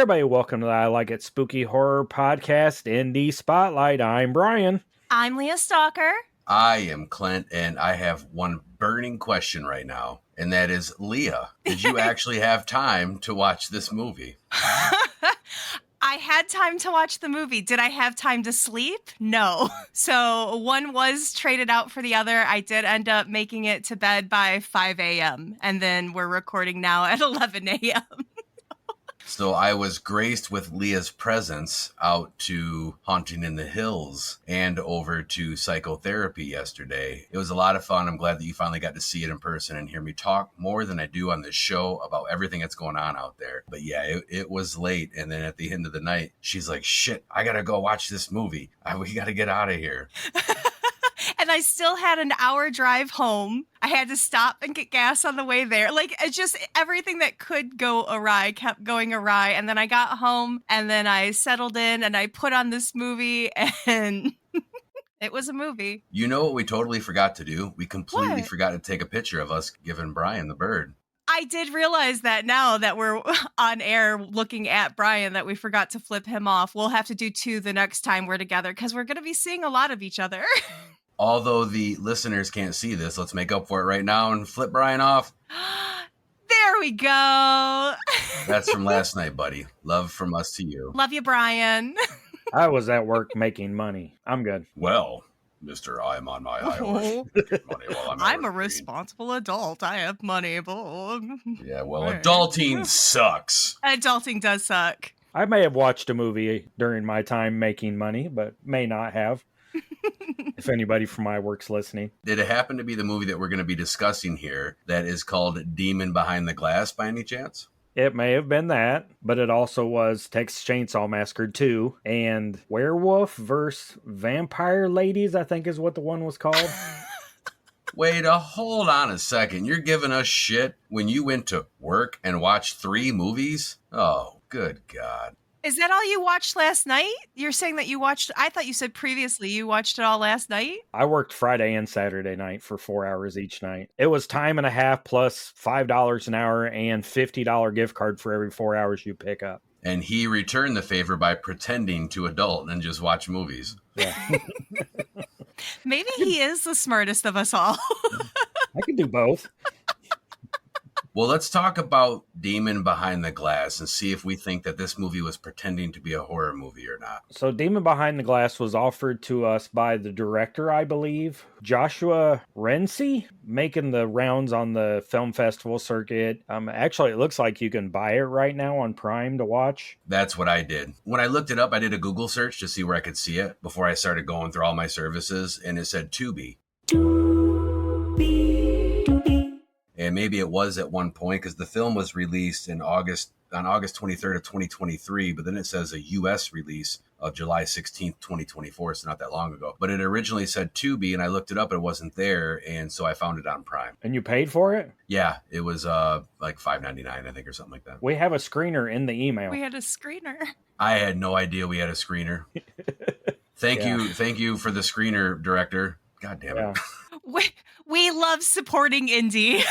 Everybody, welcome to the I Like It Spooky Horror Podcast indie Spotlight. I'm Brian. I'm Leah Stalker. I am Clint, and I have one burning question right now, and that is, Leah, did you actually have time to watch this movie? I had time to watch the movie. Did I have time to sleep? No. So one was traded out for the other. I did end up making it to bed by 5 a.m., and then we're recording now at 11 a.m. So I was graced with Leah's presence out to Haunting in the Hills and over to psychotherapy yesterday. It was a lot of fun. I'm glad that you finally got to see it in person and hear me talk more than I do on this show about everything that's going on out there. But yeah, it was late. And then at the end of the night, she's like, shit, I got to go watch this movie. We got to get out of here. And I still had an hour drive home. I had to stop and get gas on the way there. Like, it's just everything that could go awry kept going awry. And then I got home and then I settled in and I put on this movie and it was a movie. You know what we totally forgot to do? We completely forgot to take a picture of us giving Brian the bird. I did realize that now that we're on air looking at Brian, that we forgot to flip him off. We'll have to do two the next time we're together because we're going to be seeing a lot of each other. Although the listeners can't see this, let's make up for it right now and flip Brian off. There we go. That's from last night, buddy. Love from us to you. Love you, Brian. I was at work making money. I'm good. Well, Mr. I'm on my Eyeless. Money while I'm a responsible adult. I have money. Yeah, well, adulting sucks. Adulting does suck. I may have watched a movie during my time making money, but may not have. If anybody from my work's listening. Did it happen to be the movie that we're going to be discussing here that is called Demon Behind the Glass by any chance? It may have been that, but it also was Texas Chainsaw Massacre 2 and Werewolf vs. Vampire Ladies, I think is what the one was called. Wait, hold on a second. You're giving us shit when you went to work and watched 3 movies? Oh, good God. Is that all you watched last night? You're saying that you watched, I thought you said previously you watched it all last night? I worked Friday and Saturday night for 4 hours each night. It was time and a half plus $5 an hour and $50 gift card for every 4 hours you pick up. And he returned the favor by pretending to adult and just watch movies. Yeah. Maybe he is the smartest of us all. I can do both. Well, let's talk about Demon Behind the Glass and see if we think that this movie was pretending to be a horror movie or not. So Demon Behind the Glass was offered to us by the director, I believe, Joshua Renzi, making the rounds on the film festival circuit. Actually, it looks like you can buy it right now on Prime to watch. That's what I did. When I looked it up, I did a Google search to see where I could see it before I started going through all my services, and it said Tubi. And maybe it was at one point because the film was released on August 23rd of 2023, but then it says a U.S. release of July 16th, 2024, so not that long ago. But it originally said Tubi, and I looked it up, and it wasn't there, and so I found it on Prime. And you paid for it? Yeah, it was like $5.99, I think, or something like that. We have a screener in the email. We had a screener. I had no idea we had a screener. Thank you for the screener, director. God damn it. Yeah. We love supporting indie.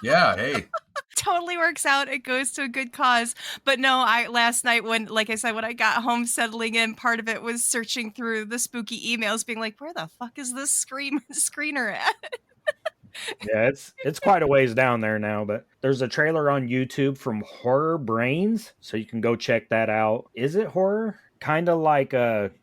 Yeah, hey. Totally works out. It goes to a good cause. But no, last night when I got home settling in, part of it was searching through the spooky emails, being like, where the fuck is this screener at? Yeah, it's quite a ways down there now, but there's a trailer on YouTube from Horror Brains, so you can go check that out. Is it horror? Kind of like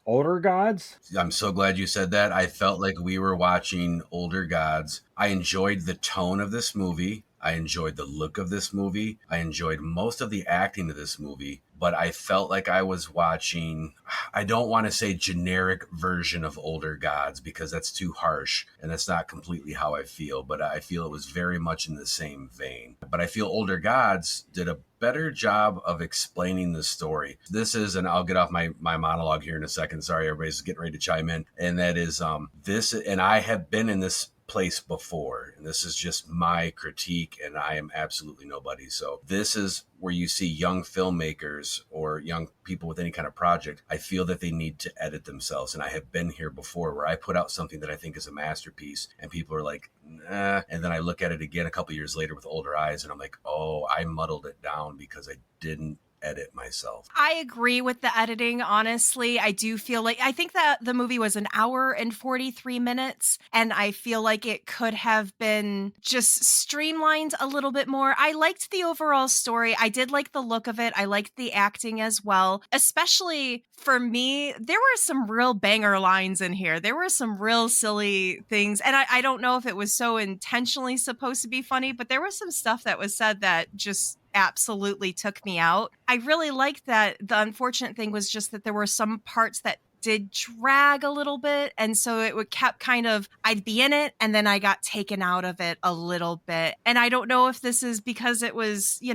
Older Gods. I'm so glad you said that. I felt like we were watching Older Gods. I enjoyed the tone of this movie. I enjoyed the look of this movie. I enjoyed most of the acting of this movie, but I felt like I was watching, I don't want to say generic version of Older Gods because that's too harsh and that's not completely how I feel, but I feel it was very much in the same vein. But I feel Older Gods did a better job of explaining the story. This is, and I'll get off my monologue here in a second. Sorry, everybody's getting ready to chime in. And that is this, and I have been in this place before, and this is just my critique, and I am absolutely nobody. So this is where you see young filmmakers or young people with any kind of project. I feel that they need to edit themselves, and I have been here before where I put out something that I think is a masterpiece and people are like, nah, and then I look at it again a couple years later with older eyes and I'm like, oh, I muddled it down because I didn't edit myself. I agree with the editing, honestly. I do feel like, I think that the movie was an hour and 43 minutes, and I feel like it could have been just streamlined a little bit more. I liked the overall story. I did like the look of it. I liked the acting as well. Especially for me, there were some real banger lines in here. There were some real silly things, and I don't know if it was so intentionally supposed to be funny, but there was some stuff that was said that just absolutely took me out. I really liked that. The unfortunate thing was just that there were some parts that did drag a little bit, and so it would kept kind of, I'd be in it and then I got taken out of it a little bit. And I don't know if this is because it was 2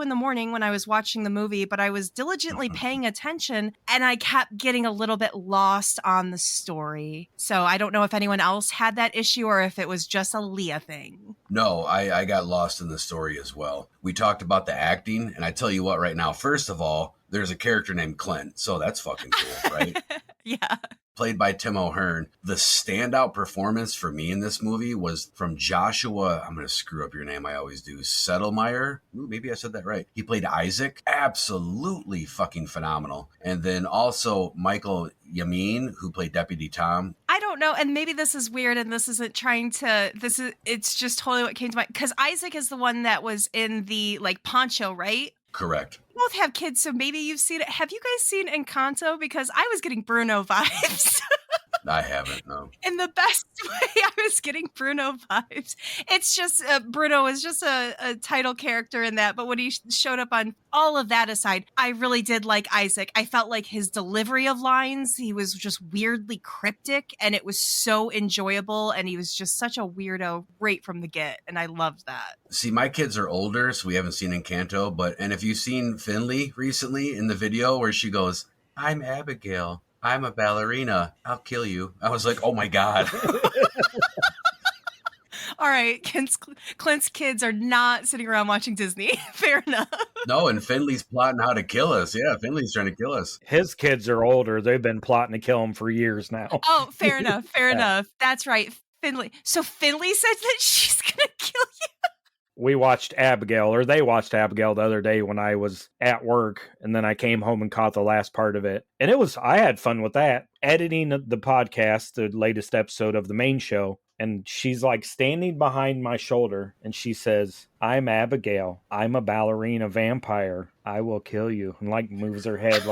a.m. when I was watching the movie, but I was diligently paying attention and I kept getting a little bit lost on the story. So I don't know if anyone else had that issue or if it was just a Leah thing. No, I got lost in the story as well. We talked about the acting, and I tell you what right now, first of all, there's a character named Clint, so that's fucking cool, right? Yeah. Played by Tim O'Hearn. The standout performance for me in this movie was from Joshua, I'm going to screw up your name, I always do, Settlemeyer. Ooh, maybe I said that right. He played Isaac. Absolutely fucking phenomenal. And then also Michael Yamin, who played Deputy Tom. I don't know, and maybe this is weird, and this isn't trying to, it's just totally what came to mind, because Isaac is the one that was in the, poncho, right? Correct. You both have kids, so maybe you've seen it. Have you guys seen Encanto? Because I was getting Bruno vibes. I haven't, no. In the best way, I was getting Bruno vibes. It's just, Bruno is just a title character in that, but when he showed up on all of that aside, I really did like Isaac. I felt like his delivery of lines, he was just weirdly cryptic, and it was so enjoyable, and he was just such a weirdo right from the get, and I loved that. See, my kids are older, so we haven't seen Encanto, and if you've seen Finley recently in the video where she goes, "I'm Abigail. I'm a ballerina. I'll kill you." I was like, oh my God. All right, Clint's kids are not sitting around watching Disney. Fair enough. No, and Finley's plotting how to kill us. Yeah, Finley's trying to kill us. His kids are older. They've been plotting to kill him for years now. Oh, fair enough. Fair enough. That's right. Finley. So Finley said that she's going to kill you? We watched Abigail, or they watched Abigail the other day when I was at work, and then I came home and caught the last part of it. And I had fun with that. Editing the podcast, the latest episode of the main show, and she's standing behind my shoulder, and she says, "I'm Abigail. I'm a ballerina vampire. I will kill you." And moves her head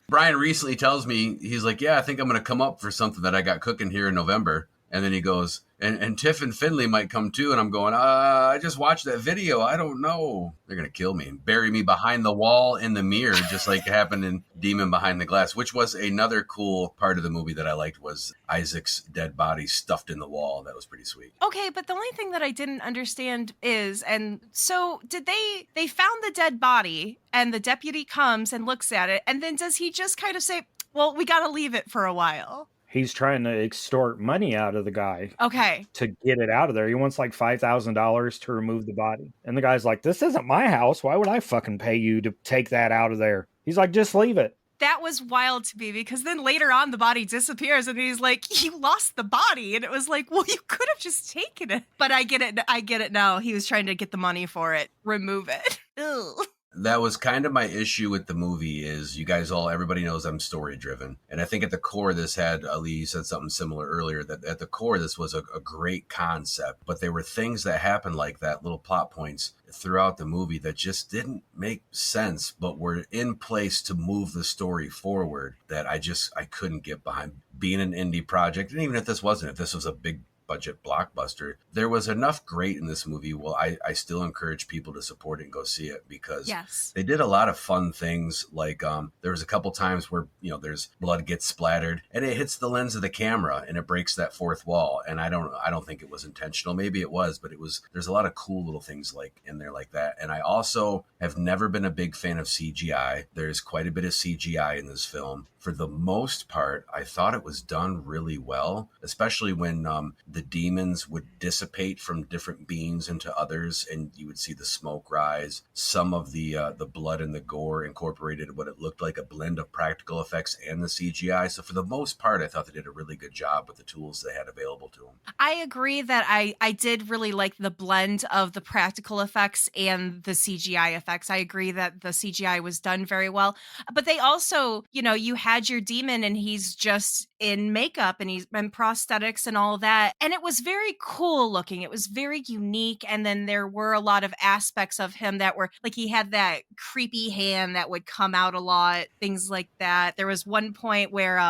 Brian recently tells me, he's like, "Yeah, I think I'm going to come up for something that I got cooking here in November." And then he goes, and Tiff and Finley might come too. And I'm going, I just watched that video. I don't know. They're going to kill me and bury me behind the wall in the mirror, just like happened in Demon Behind the Glass, which was another cool part of the movie that I liked, was Isaac's dead body stuffed in the wall. That was pretty sweet. Okay, but the only thing that I didn't understand is, and so did they found the dead body and the deputy comes and looks at it. And then does he just kind of say, well, we got to leave it for a while? He's trying to extort money out of the guy. Okay. To get it out of there. He wants $5,000 to remove the body. And the guy's like, "This isn't my house. Why would I fucking pay you to take that out of there?" He's like, "Just leave it." That was wild to me, because then later on the body disappears and he's like, "You lost the body." And it was like, well, you could have just taken it. But I get it now. He was trying to get the money for it. Remove it. Ugh. That was kind of my issue with the movie, is everybody knows I'm story driven. And I think at the core, this had, Ali, you said something similar earlier, that at the core, this was a great concept, but there were things that happened like that, little plot points throughout the movie that just didn't make sense, but were in place to move the story forward, that I couldn't get behind. Being an indie project, and even if this was a big budget blockbuster, there was enough great in this movie. Well, I still encourage people to support it and go see it, because they did a lot of fun things. There was a couple times where there's blood gets splattered and it hits the lens of the camera and it breaks that fourth wall, and I don't think it was intentional. Maybe it was, but there's a lot of cool little things in there like that. And I also have never been a big fan of CGI. There's quite a bit of CGI in this film. For the most part, I thought it was done really well, especially when the the demons would dissipate from different beings into others, and you would see the smoke rise. Some of the blood and the gore incorporated what it looked like a blend of practical effects and the CGI. So for the most part, I thought they did a really good job with the tools they had available to them. I agree that I did really like the blend of the practical effects and the CGI effects. I agree that the CGI was done very well. But they also, you had your demon and he's just in makeup and he's in prosthetics and all that. And it was very cool looking. It was very unique. And then there were a lot of aspects of him that were like he had that creepy hand that would come out a lot, things like that. There was one point where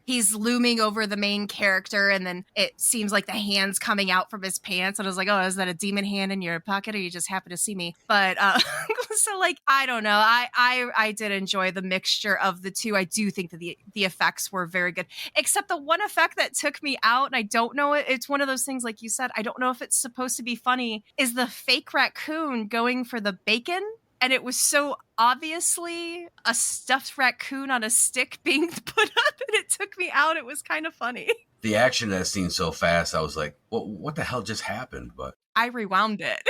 he's looming over the main character and then it seems like the hand's coming out from his pants. And I was like, oh, is that a demon hand in your pocket or you just happen to see me? But so like, I don't know. I did enjoy the mixture of the two. I do think that the effects were very good, except the one effect that took me out. And I don't know. It's one of those things, like you said, I don't know if it's supposed to be funny, is the fake raccoon going for the bacon. And it was so obviously a stuffed raccoon on a stick being put up, and it took me out. It was kind of funny. The action of that scene so fast, I was like, what the hell just happened? But I rewound it.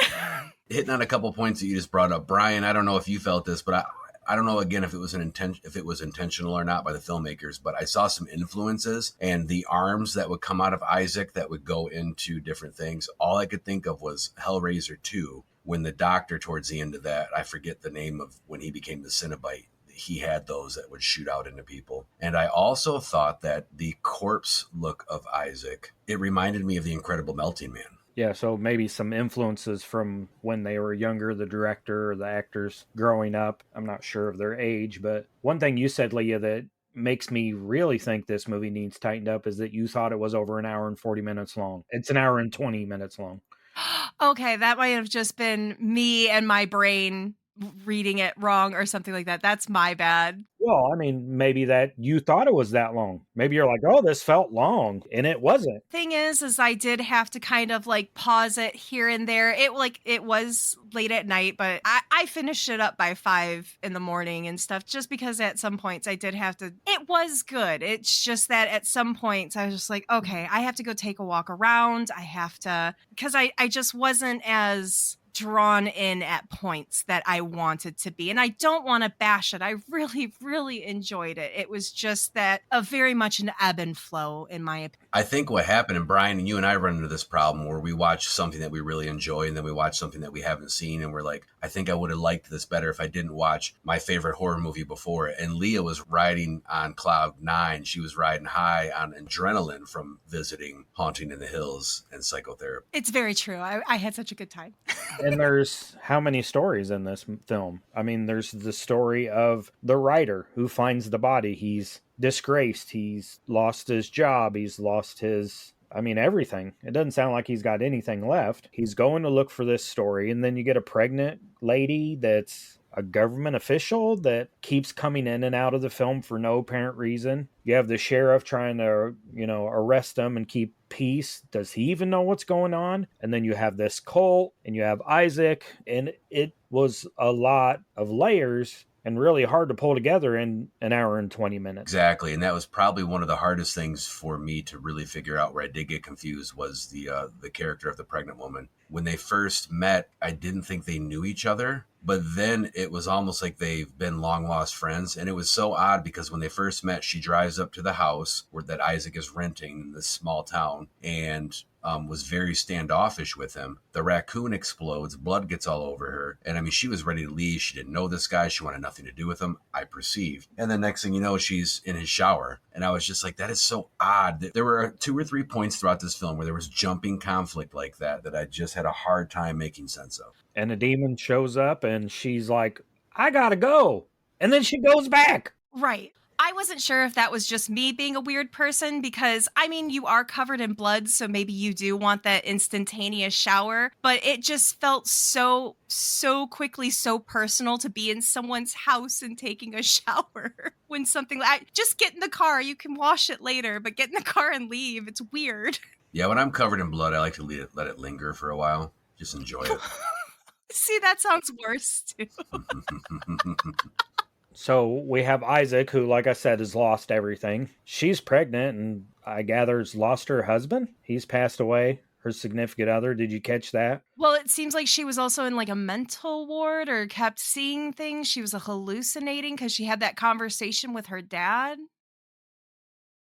Hitting on a couple points that you just brought up, Brian, I don't know if you felt this, but I don't know, again, if it was intentional or not by the filmmakers, but I saw some influences, and the arms that would come out of Isaac that would go into different things. All I could think of was Hellraiser 2, when the doctor towards the end of that, I forget the name of when he became the Cenobite, he had those that would shoot out into people. And I also thought that the corpse look of Isaac, it reminded me of the Incredible Melting Man. Yeah, so maybe some influences from when they were younger, the director or the actors growing up. I'm not sure of their age, but one thing you said, Leah, that makes me really think this movie needs tightened up is that you thought it was over an hour and 40 minutes long. It's an hour and 20 minutes long. Okay, that might have just been me and my brain reading it wrong or something like that. That's my bad. Well, I mean, maybe that you thought it was that long. Maybe you're like, oh, this felt long, and it wasn't. Thing is I did have to kind of like pause it here and there. It was late at night, but I finished it up by 5 a.m. and stuff, just because at some points I did have to. It was good. It's just that at some points I was just like, okay, I have to go take a walk around. I have to, because I just wasn't as drawn in at points that I wanted to be. And I don't want to bash it. I really, really enjoyed it. It was just that a very much an ebb and flow, in my opinion. I think what happened, and Brian and you and I run into this problem where we watch something that we really enjoy and then we watch something that we haven't seen and we're like, I think I would have liked this better if I didn't watch my favorite horror movie before it. And Leah was riding on cloud 9. She was riding high on adrenaline from visiting Haunting in the Hills and psychotherapy. It's very true. I had such a good time. And there's how many stories in this film? I mean, there's the story of the writer who finds the body. He's disgraced. He's lost his job. He's lost everything. It doesn't sound like he's got anything left. He's going to look for this story. And then you get a pregnant lady that's a government official that keeps coming in and out of the film for no apparent reason. You have the sheriff trying to, arrest him and keep peace. Does he even know what's going on? And then you have this cult and you have Isaac, and it was a lot of layers and really hard to pull together in an hour and 20 minutes. Exactly. And that was probably one of the hardest things for me to really figure out, where I did get confused, was the character of the pregnant woman. When they first met, I didn't think they knew each other, but then it was almost like they've been long lost friends. And it was so odd because when they first met, she drives up to the house that Isaac is renting in this small town and was very standoffish with him. The raccoon explodes, blood gets all over her. And I mean, she was ready to leave. She didn't know this guy. She wanted nothing to do with him, I perceived. And the next thing you know, she's in his shower. And I was just like, that is so odd. There were 2 or 3 points throughout this film where there was jumping conflict like that I just had a hard time making sense of. And a demon shows up and she's like, I gotta go. And then she goes back. Right. I wasn't sure if that was just me being a weird person because, you are covered in blood, so maybe you do want that instantaneous shower, but it just felt so quickly, so personal to be in someone's house and taking a shower when something like, just get in the car, you can wash it later, but get in the car and leave. It's weird. Yeah, when I'm covered in blood, I like to let it linger for a while. Just enjoy it. See, that sounds worse too. So we have Isaac, who, like I said, has lost everything. She's pregnant and I gather has lost her husband. He's passed away. Her significant other. Did you catch that? Well, it seems like she was also in like a mental ward or kept seeing things. She was hallucinating because she had that conversation with her dad.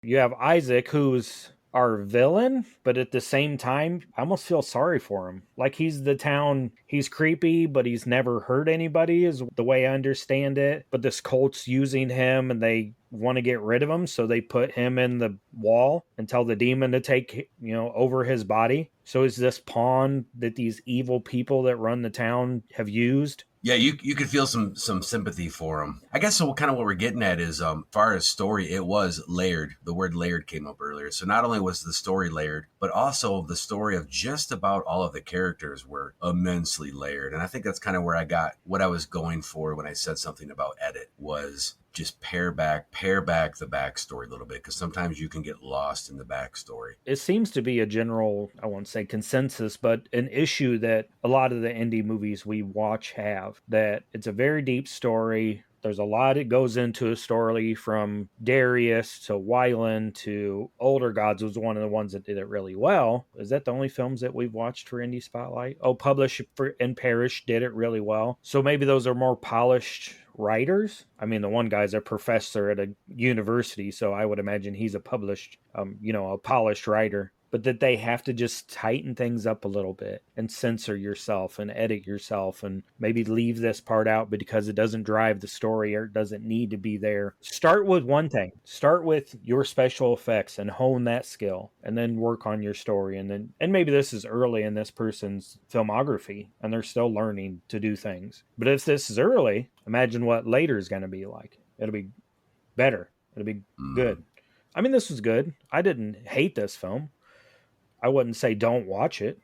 You have Isaac, who's our villain, but at the same time, I almost feel sorry for him. Like he's the town, he's creepy, but he's never hurt anybody, is the way I understand it. But this cult's using him and they want to get rid of him, so they put him in the wall and tell the demon to take, over his body. So is this pawn that these evil people that run the town have used? Yeah, you could feel some sympathy for him. I guess so. Kind of what we're getting at is, as far as story, it was layered. The word layered came up earlier. So not only was the story layered, but also the story of just about all of the characters were immensely layered. And I think that's kind of where I got what I was going for when I said something about edit, was just pare back the backstory a little bit, because sometimes you can get lost in the backstory. It seems to be a general, I won't say consensus, but an issue that a lot of the indie movies we watch have, that it's a very deep story. There's a lot that goes into a story, from Darius to Wyland to Older Gods was one of the ones that did it really well. Is that the only films that we've watched for Indie Spotlight? Oh, Publish and Perish did it really well. So maybe those are more polished writers. I mean, the one guy's a professor at a university, so I would imagine he's a published, a polished writer. But that they have to just tighten things up a little bit and censor yourself and edit yourself and maybe leave this part out because it doesn't drive the story or it doesn't need to be there. Start with one thing. Start with your special effects and hone that skill, and then work on your story. And maybe this is early in this person's filmography and they're still learning to do things. But if this is early, imagine what later is going to be like. It'll be better. It'll be good. I mean, this was good. I didn't hate this film. I wouldn't say don't watch it.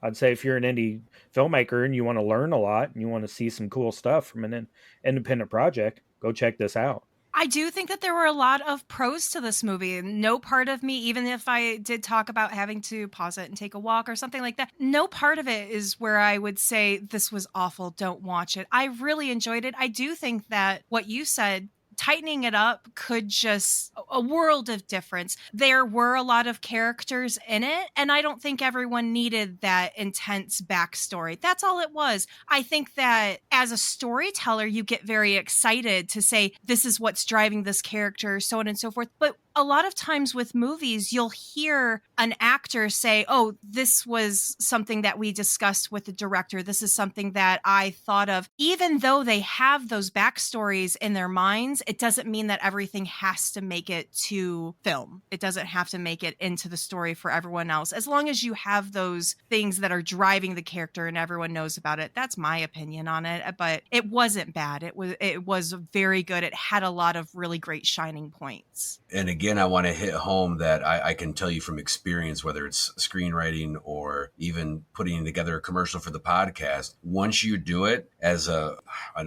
I'd say if you're an indie filmmaker and you want to learn a lot and you want to see some cool stuff from an independent project, go check this out. I do think that there were a lot of pros to this movie. No part of me, even if I did talk about having to pause it and take a walk or something like that, no part of it is where I would say this was awful, don't watch it. I really enjoyed it. I do think that what you said, tightening it up, could just a world of difference. There were a lot of characters in it, and I don't think everyone needed that intense backstory. That's all it was. I think that as a storyteller, you get very excited to say, this is what's driving this character, so on and so forth. But a lot of times with movies, you'll hear an actor say, oh, this was something that we discussed with the director. This is something that I thought of. Even though they have those backstories in their minds, it doesn't mean that everything has to make it to film. It doesn't have to make it into the story for everyone else. As long as you have those things that are driving the character and everyone knows about it. That's my opinion on it. But it wasn't bad. It was very good. It had a lot of really great shining points. And again, I want to hit home that I can tell you from experience, whether it's screenwriting or even putting together a commercial for the podcast, once you do it as an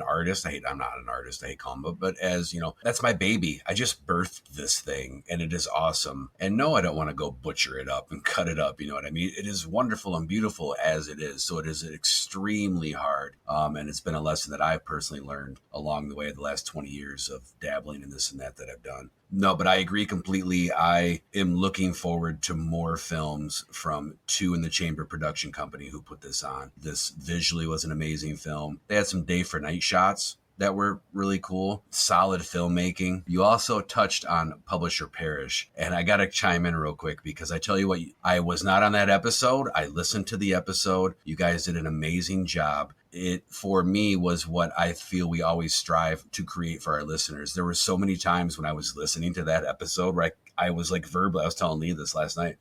artist, I'm not an artist, I hate calling them, but as, that's my baby. I just birthed this thing and it is awesome. And no, I don't want to go butcher it up and cut it up. You know what I mean? It is wonderful and beautiful as it is. So it is extremely hard. And it's been a lesson that I've personally learned along the way of the last 20 years of dabbling in this and that I've done. No, but I agree completely. I am looking forward to more films from Two in the Chamber production company who put this on. This visually was an amazing film. They had some day for night shots that were really cool. Solid filmmaking. You also touched on Publish or Perish. And I got to chime in real quick because I tell you what, I was not on that episode. I listened to the episode. You guys did an amazing job. It, for me, was what I feel we always strive to create for our listeners. There were so many times when I was listening to that episode where I was like verbally, I was telling Leah this last night.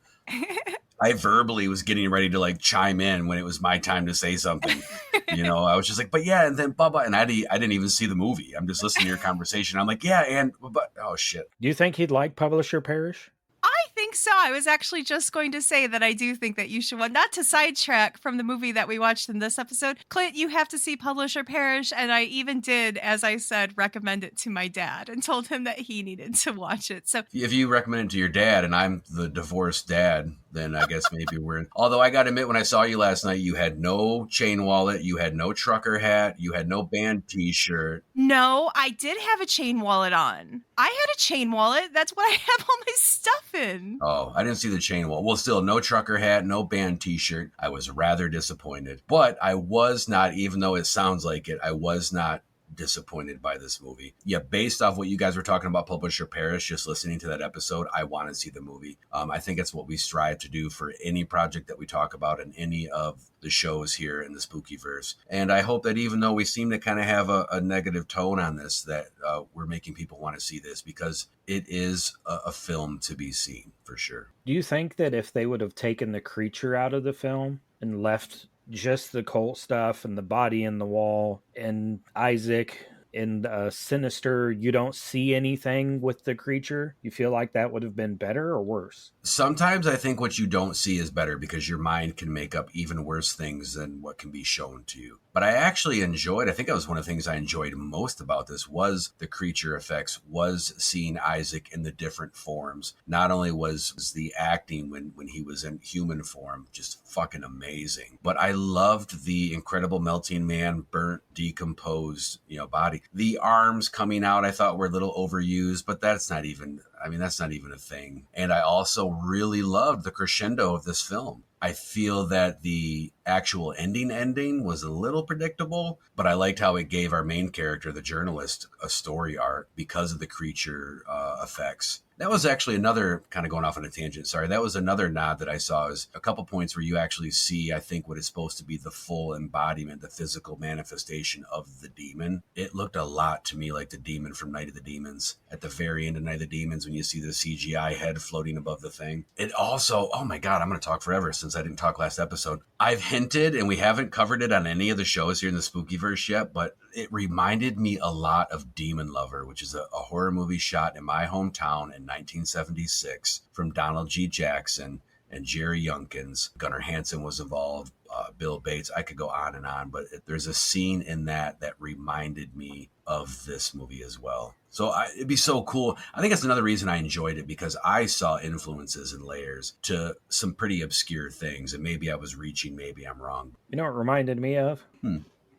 I verbally was getting ready to like chime in when it was my time to say something. I was just like, but yeah, and then blah, blah. And I didn't even see the movie. I'm just listening to your conversation. I'm like, yeah, and but oh shit. Do you think he'd like Publish or Perish? I think so. I was actually just going to say that I do think that you should watch, not to sidetrack from the movie that we watched in this episode. Clint, you have to see Publish or Perish. And I even did, as I said, recommend it to my dad and told him that he needed to watch it. So if you recommend it to your dad and I'm the divorced dad then I guess maybe we're in. Although I got to admit, when I saw you last night, you had no chain wallet, you had no trucker hat, you had no band t-shirt. No, I did have a chain wallet on. I had a chain wallet. That's what I have all my stuff in. Oh, I didn't see the chain wallet. Well, still, no trucker hat, no band t-shirt. I was rather disappointed. But I was not, even though it sounds like it, I was not disappointed by this movie. Yeah, based off what you guys were talking about, Publisher Paris, just listening to that episode, I want to see the movie. I think it's what we strive to do for any project that we talk about in any of the shows here in the Spookyverse. And I hope that even though we seem to kind of have a negative tone on this, that we're making people want to see this, because it is a film to be seen for sure. Do you think that if they would have taken the creature out of the film and left just the cult stuff and the body in the wall and Isaac and Sinister, you don't see anything with the creature, you feel like that would have been better or worse? Sometimes I think what you don't see is better, because your mind can make up even worse things than what can be shown to you. But I actually enjoyed, I think that was one of the things I enjoyed most about this, was the creature effects, was seeing Isaac in the different forms. Not only was the acting when he was in human form just fucking amazing, but I loved the incredible melting man, burnt, decomposed, body. The arms coming out I thought were a little overused, but that's not even a thing. And I also really loved the crescendo of this film. I feel that the actual ending was a little predictable, but I liked how it gave our main character, the journalist, a story arc because of the creature effects. That was actually another, kind of going off on a tangent, sorry, that was another nod that I saw, is a couple points where you actually see, I think, what is supposed to be the full embodiment, the physical manifestation of the demon. It looked a lot to me like the demon from Night of the Demons. At the very end of Night of the Demons, when you see the CGI head floating above the thing. It also, oh my God, I'm going to talk forever since I didn't talk last episode. I've hinted, and we haven't covered it on any of the shows here in the Spookyverse yet, but it reminded me a lot of Demon Lover, which is a horror movie shot in my hometown in 1976 from Donald G. Jackson and Jerry Yunkins. Gunnar Hansen was involved, Bill Bates. I could go on and on, but there's a scene in that reminded me of this movie as well. So it'd be so cool. I think that's another reason I enjoyed it, because I saw influences and layers to some pretty obscure things, and maybe I was reaching, maybe I'm wrong. You know what it reminded me of?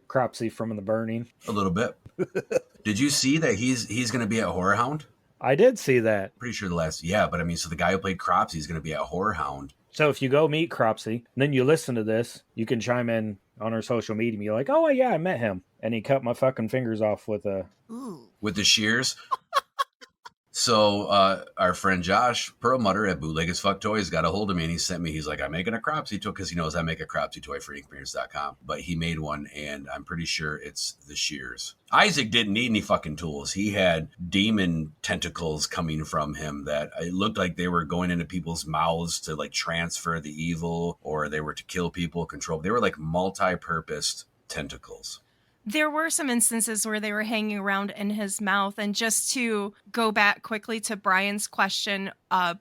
Cropsy from The Burning. A little bit. Did you see that he's going to be at Horror Hound? I did see that. Pretty sure so the guy who played Cropsy is going to be at Horror Hound. So if you go meet Cropsy, and then you listen to this, you can chime in on our social media and be like, oh, yeah, I met him. And he cut my fucking fingers off with a... Ooh. With the shears? So our friend Josh Perlmutter at Bootleg as Fuck Toys got a hold of me, and he's like, I'm making a Cropsy toy, because he knows I make a Cropsy toy for inkparents.com. But he made one, and I'm pretty sure it's the shears. Isaac didn't need any fucking tools. He had demon tentacles coming from him that it looked like they were going into people's mouths to like transfer the evil, or they were to kill people, control. They were like multi-purposed tentacles. There were some instances where they were hanging around in his mouth. And just to go back quickly to Brian's question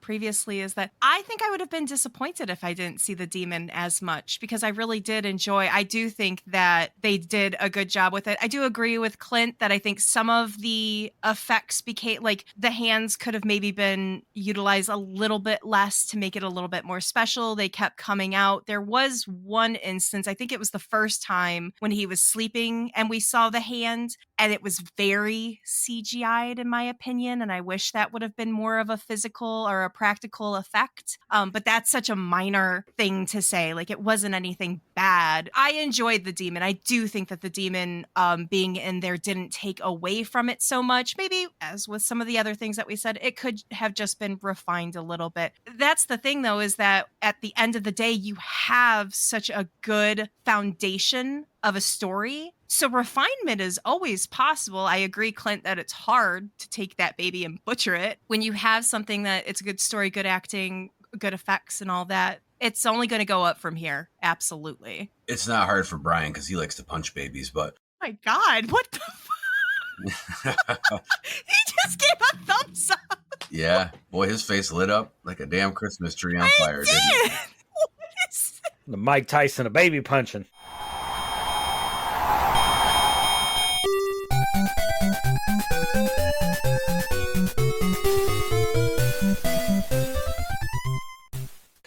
previously, is that I think I would have been disappointed if I didn't see the demon as much, because I really did enjoy. I do think that they did a good job with it. I do agree with Clint that I think some of the effects became, like, the hands could have maybe been utilized a little bit less to make it a little bit more special. They kept coming out. There was one instance, I think it was the first time when he was sleeping and we saw the hand, and it was very CGI'd in my opinion. And I wish that would have been more of a physical or a practical effect. But that's such a minor thing to say. Like, it wasn't anything bad. I enjoyed the demon. I do think that the demon being in there didn't take away from it so much. Maybe, as with some of the other things that we said, it could have just been refined a little bit. That's the thing, though, is that at the end of the day, you have such a good foundation of a story. So refinement is always possible. I agree, Clint, that it's hard to take that baby and butcher it. When you have something that it's a good story, good acting, good effects and all that, it's only going to go up from here. Absolutely. It's not hard for Brian because he likes to punch babies, but... My God, what the He just gave a thumbs up. Yeah. Boy, his face lit up like a damn Christmas tree on fire, didn't it? What is The Mike Tyson of baby punching.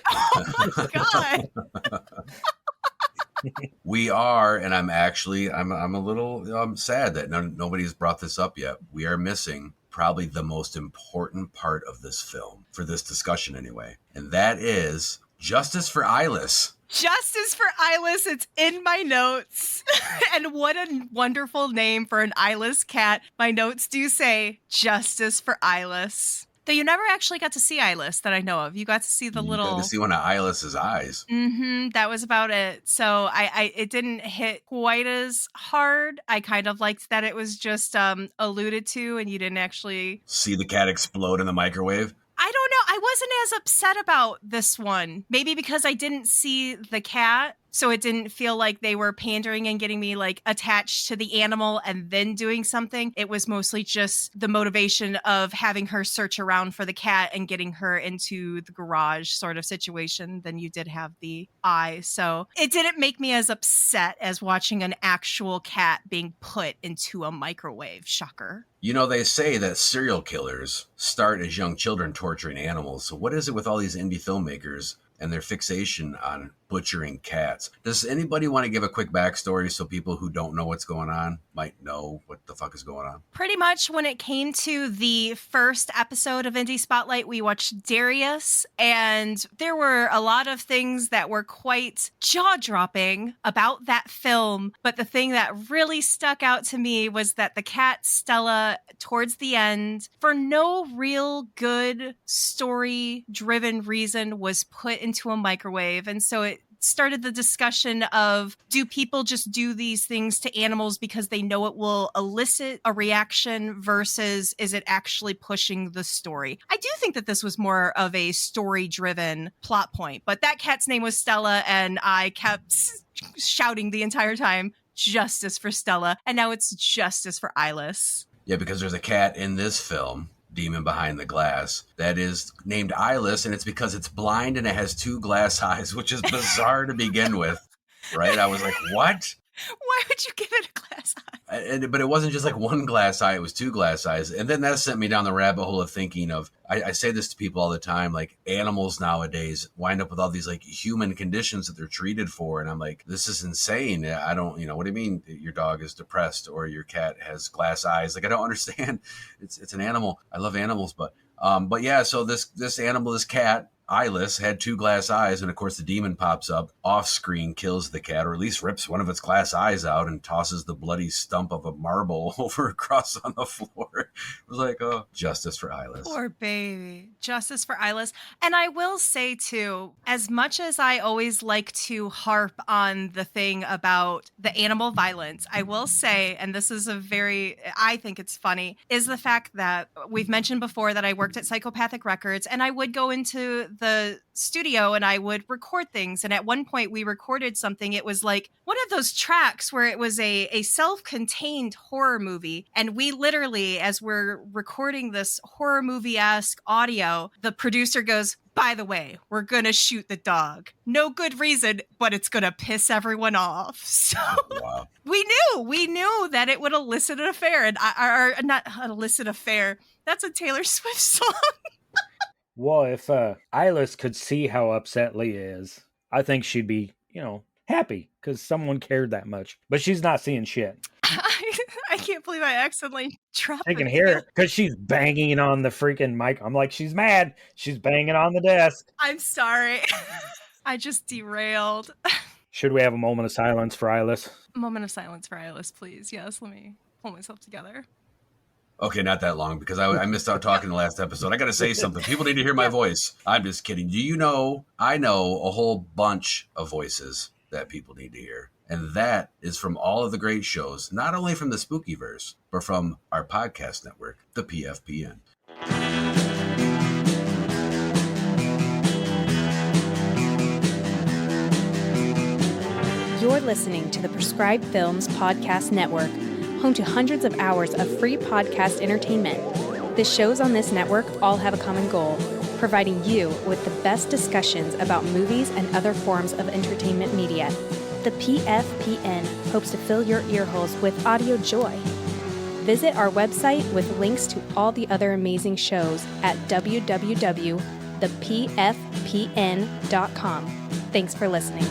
Oh God. We are, and I'm a little sad that nobody's brought this up yet. We are missing probably the most important part of this film, for this discussion anyway, and that is justice for Eyeless. Justice for Eyeless. It's in my notes. And what a wonderful name for an eyeless cat. My notes do say justice for Eyeless. Though you never actually got to see Eyeless that I know of. You got to see the You little... got to see one of Eyeless's eyes. That was about it. So it didn't hit quite as hard. I kind of liked that it was just alluded to and you didn't actually... See the cat explode in the microwave? I don't know. I wasn't as upset about this one. Maybe because I didn't see the cat. So it didn't feel like they were pandering and getting me like attached to the animal and then doing something. It was mostly just the motivation of having her search around for the cat and getting her into the garage sort of situation. Then you did have the eye. So it didn't make me as upset as watching an actual cat being put into a microwave. Shocker. You know, they say that serial killers start as young children torturing animals. So what is it with all these indie filmmakers and their fixation on butchering cats? Does anybody want to give a quick backstory so people who don't know what's going on might know what the fuck is going on? Pretty much when it came to the first episode of Indie Spotlight, we watched Darius, and there were a lot of things that were quite jaw-dropping about that film. But the thing that really stuck out to me was that the cat Stella, towards the end, for no real good story-driven reason, was put into a microwave. And so it started the discussion of, do people just do these things to animals because they know it will elicit a reaction versus is it actually pushing the story? I do think that this was more of a story-driven plot point, but that cat's name was Stella and I kept shouting the entire time, justice for Stella. And now it's justice for Eyeless. Yeah, because there's a cat in this film, Demon Behind the Glass, that is named Eyeless, and it's because it's blind and it has two glass eyes, which is bizarre to begin with, right? I was like, what? Why would you give it a glass eye? But it wasn't just like one glass eye, it was two glass eyes. And then that sent me down the rabbit hole of thinking of, I say this to people all the time, like animals nowadays wind up with all these like human conditions that they're treated for. And I'm like, this is insane. I don't, what do you mean your dog is depressed or your cat has glass eyes? Like, I don't understand. It's an animal. I love animals, but yeah, so this animal, this cat, Eyeless, had two glass eyes, and of course the demon pops up off screen, kills the cat, or at least rips one of its glass eyes out and tosses the bloody stump of a marble over across on the floor. It was like, oh, justice for Eyeless. Poor baby. Justice for Eyeless. And I will say too, as much as I always like to harp on the thing about the animal violence, I will say, and this is I think it's funny, is the fact that we've mentioned before that I worked at Psychopathic Records, and I would go into the studio and I would record things. And at one point we recorded something. It was like one of those tracks where it was a self-contained horror movie. And we literally, as we're recording this horror movie-esque audio, the producer goes, by the way, we're going to shoot the dog. No good reason, but it's going to piss everyone off. So wow. we knew that it would elicit an affair. And or not elicit affair. That's a Taylor Swift song. Well, if Eyeless could see how upset Leah is, I think she'd be, happy because someone cared that much. But she's not seeing shit. I can't believe I accidentally dropped I can hear it because she's banging on the freaking mic. I'm like, she's mad. She's banging on the desk. I'm sorry. I just derailed. Should we have a moment of silence for Eyeless? A moment of silence for Eyeless, please. Yes, let me pull myself together. Okay, not that long, because I missed out talking the last episode. I got to say something. People need to hear my voice. I'm just kidding. Do you know, I know a whole bunch of voices that people need to hear. And that is from all of the great shows, not only from the Spookyverse, but from our podcast network, the PFPN. You're listening to the Prescribed Films Podcast Network, home to hundreds of hours of free podcast entertainment. The shows on this network all have a common goal, providing you with the best discussions about movies and other forms of entertainment media. The PFPN hopes to fill your earholes with audio joy. Visit our website with links to all the other amazing shows at www.thepfpn.com. Thanks for listening.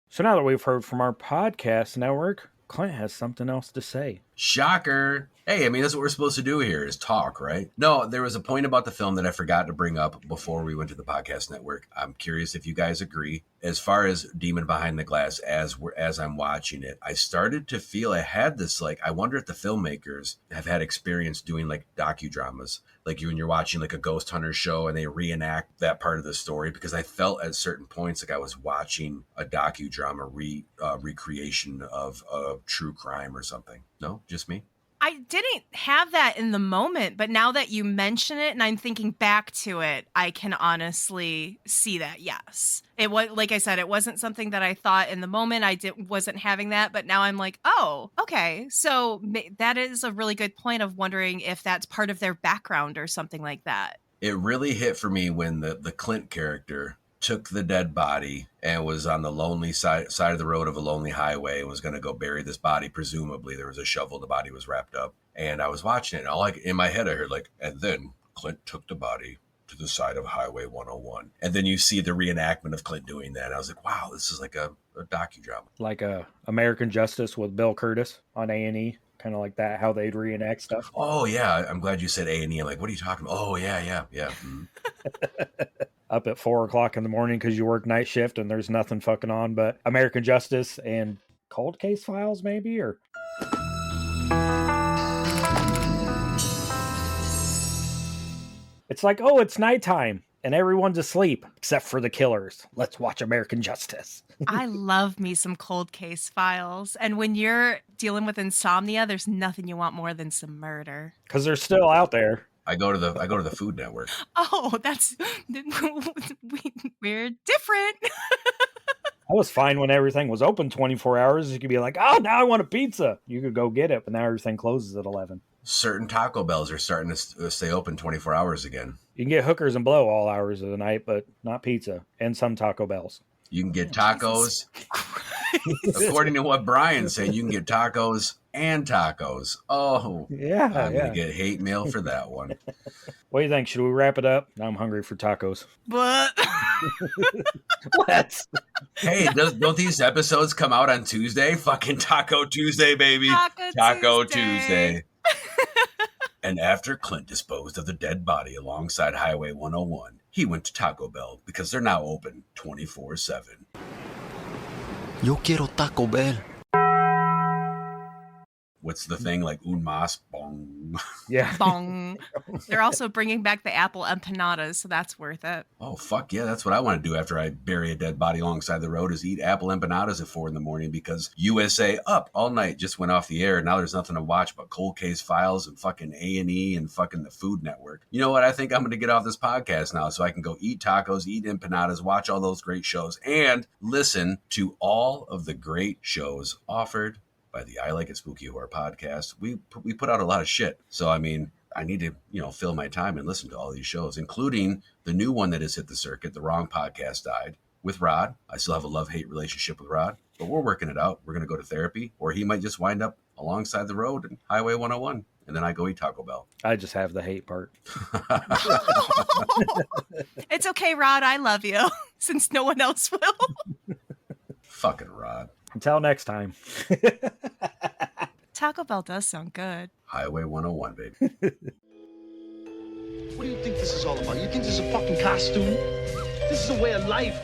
So now that we've heard from our podcast network, Clint has something else to say. Shocker. Hey, I mean, that's what we're supposed to do here is talk, right? No, there was a point about the film that I forgot to bring up before we went to the podcast network. I'm curious if you guys agree. As far as Demon Behind the Glass, as I'm watching it, I started to feel I had this, like, I wonder if the filmmakers have had experience doing, like, docudramas. Like when you're watching, like, a ghost hunter show and they reenact that part of the story. Because I felt at certain points like I was watching a docudrama recreation of true crime or something. No? Just me? I didn't have that in the moment, but now that you mention it and I'm thinking back to it, I can honestly see that. Yes. It was, like I said, it wasn't something that I thought in the moment. Wasn't having that, but now I'm like, oh, okay. So that is a really good point of wondering if that's part of their background or something like that. It really hit for me when the Clint character took the dead body and was on the lonely side of the road of a lonely highway and was going to go bury this body. Presumably there was a shovel, the body was wrapped up. And I was watching it and all in my head I heard like, and then Clint took the body to the side of Highway 101. And then you see the reenactment of Clint doing that. And I was like, wow, this is like a docudrama. Like a American Justice with Bill Curtis on A&E. Kind of like that, how they'd reenact stuff. Oh, yeah. I'm glad you said A&E. I'm like, what are you talking about? Oh, yeah. Mm. Up at 4 o'clock in the morning because you work night shift and there's nothing fucking on but American Justice and Cold Case Files, maybe? Or it's like, oh, it's nighttime and everyone's asleep except for the killers. Let's watch American Justice. I love me some Cold Case Files. And when you're dealing with insomnia, there's nothing you want more than some murder. Because they're still out there. I go to the Food Network. Oh, that's weird. Different. I was fine when everything was open 24 hours. You could be like, oh, now I want a pizza. You could go get it, but now everything closes at 11. Certain Taco Bells are starting to stay open 24 hours again. You can get hookers and blow all hours of the night, but not pizza. And some Taco Bells. You can get tacos. According to what Brian said, you can get tacos and tacos. Oh, yeah. I'm going to get hate mail for that one. What do you think? Should we wrap it up? I'm hungry for tacos. What? What? Hey, don't these episodes come out on Tuesday? Fucking Taco Tuesday, baby. Taco Tuesday. And after Clint disposed of the dead body alongside Highway 101, he went to Taco Bell because they're now open 24/7. Yo quiero Taco Bell. What's the thing? Like un mas bong. Yeah. Bong. They're also bringing back the apple empanadas, so that's worth it. Oh, fuck yeah. That's what I want to do after I bury a dead body alongside the road is eat apple empanadas at 4 a.m. because USA Up All Night just went off the air. Now there's nothing to watch but Cold Case Files and fucking A&E and fucking the Food Network. You know what? I think I'm going to get off this podcast now so I can go eat tacos, eat empanadas, watch all those great shows, and listen to all of the great shows offered by the I Like It Spooky Horror podcast. We put out a lot of shit. So, I mean, I need to, fill my time and listen to all these shows, including the new one that has hit the circuit, The Wrong Podcast Died, with Rod. I still have a love-hate relationship with Rod, but we're working it out. We're going to go to therapy, or he might just wind up alongside the road in Highway 101, and then I go eat Taco Bell. I just have the hate part. It's okay, Rod. I love you, since no one else will. Fucking Rod. Until next time. Taco Bell does sound good. Highway 101, baby. What do you think this is all about? You think this is a fucking costume? This is a way of life.